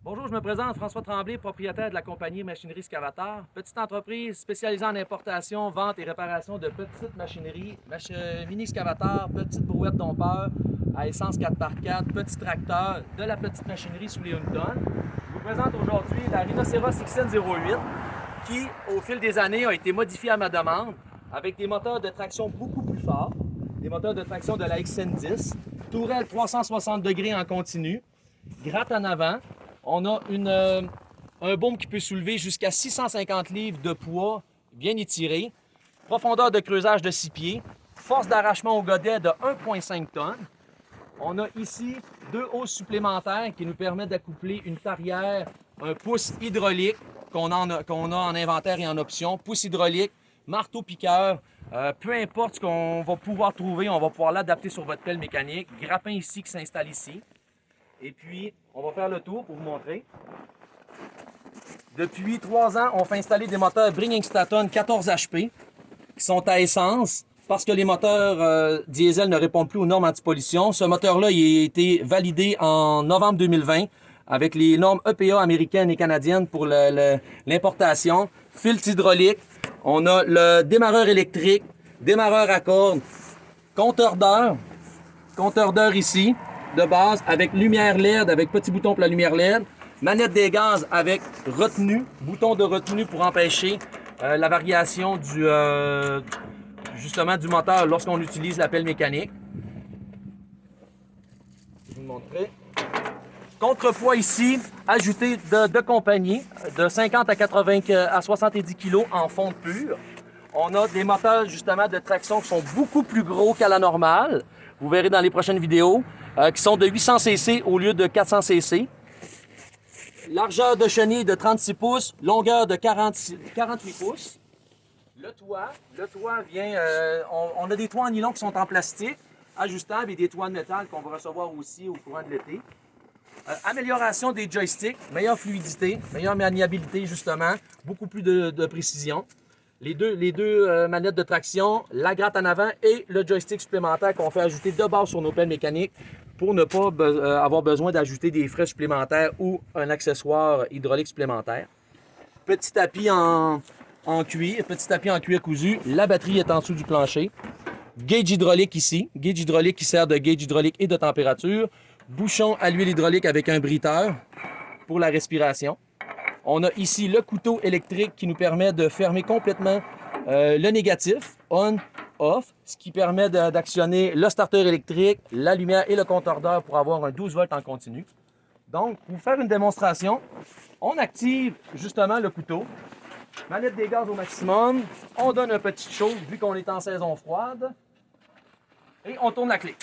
Bonjour, je me présente, François Tremblay, propriétaire de la compagnie Machinerie Excavateur. Petite entreprise spécialisée en importation, vente et réparation de petites machineries, mini-excavateurs, petites brouettes dompeurs à essence 4x4, petits tracteurs, de la petite machinerie sous les 1 tonne. Je vous présente aujourd'hui la Rhinocéros XN08 qui, au fil des années, a été modifiée à ma demande avec des moteurs de traction beaucoup plus forts, des moteurs de traction de la XN10, tourelle 360 degrés en continu, gratte en avant. On a un baume qui peut soulever jusqu'à 650 livres de poids, bien étiré. Profondeur de creusage de 6 pieds. Force d'arrachement au godet de 1,5 tonnes. On a ici 2 hausses supplémentaires qui nous permettent d'accoupler une tarière, un pouce hydraulique qu'on a en inventaire et en option. Pouce hydraulique, marteau-piqueur, peu importe ce qu'on va pouvoir trouver, on va pouvoir l'adapter sur votre pelle mécanique. Grappin ici qui s'installe ici. Et puis, on va faire le tour pour vous montrer. Depuis 3 ans, on fait installer des moteurs Briggs-Stratton 14 HP qui sont à essence parce que les moteurs diesel ne répondent plus aux normes anti-pollution. Ce moteur-là, il a été validé en novembre 2020 avec les normes EPA américaines et canadiennes pour l'importation. Filtre hydraulique. On a le démarreur électrique, démarreur à cordes, compteur d'heure ici de base avec lumière LED, avec petit bouton pour la lumière LED, manette des gaz avec retenue, bouton de retenue pour empêcher la variation justement du moteur lorsqu'on utilise la pelle mécanique. Je vais vous montrer. Contrepoids ici, ajouté de compagnie, de 50 à 80 à 70 kg en fonte pure. On a des moteurs justement de traction qui sont beaucoup plus gros qu'à la normale. Vous verrez dans les prochaines vidéos. Qui sont de 800 cc au lieu de 400 cc. Largeur de chenille de 36 pouces, longueur de 48 pouces. Le toit vient... on a des toits en nylon qui sont en plastique, ajustables, et des toits de métal qu'on va recevoir aussi au courant de l'été. Amélioration des joysticks, meilleure fluidité, meilleure maniabilité justement, beaucoup plus de précision. Les deux manettes de traction, la gratte en avant et le joystick supplémentaire qu'on fait ajouter de base sur nos pelles mécaniques pour ne pas avoir besoin d'ajouter des frais supplémentaires ou un accessoire hydraulique supplémentaire. Petit tapis en cuir, petit tapis en cuir cousu. La batterie est en dessous du plancher. Gauge hydraulique ici. Gauge hydraulique qui sert de gauge hydraulique et de température. Bouchon à l'huile hydraulique avec un briteur pour la respiration. On a ici le couteau électrique qui nous permet de fermer complètement le négatif, on, off, ce qui permet d'actionner le starter électrique, la lumière et le compteur d'heure pour avoir un 12 volts en continu. Donc, pour faire une démonstration, on active justement le couteau, manette des gaz au maximum, on donne un petit chaud vu qu'on est en saison froide et on tourne la clé.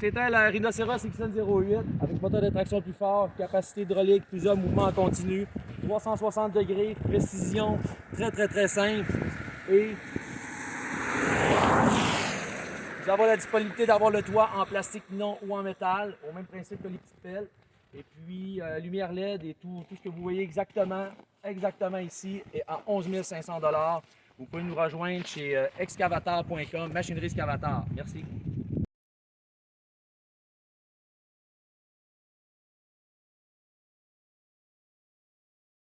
c'était la Rhinocéros XN08 avec moteur de traction plus fort, capacité hydraulique, plusieurs mouvements en continu, 360 degrés, précision, très simple. Et vous avez la disponibilité d'avoir le toit en plastique non ou en métal, au même principe que les petites pelles. Et puis, lumière LED et tout ce que vous voyez exactement ici est à 11 500 $. Vous pouvez nous rejoindre chez excavator.com, machinerie excavator. Merci.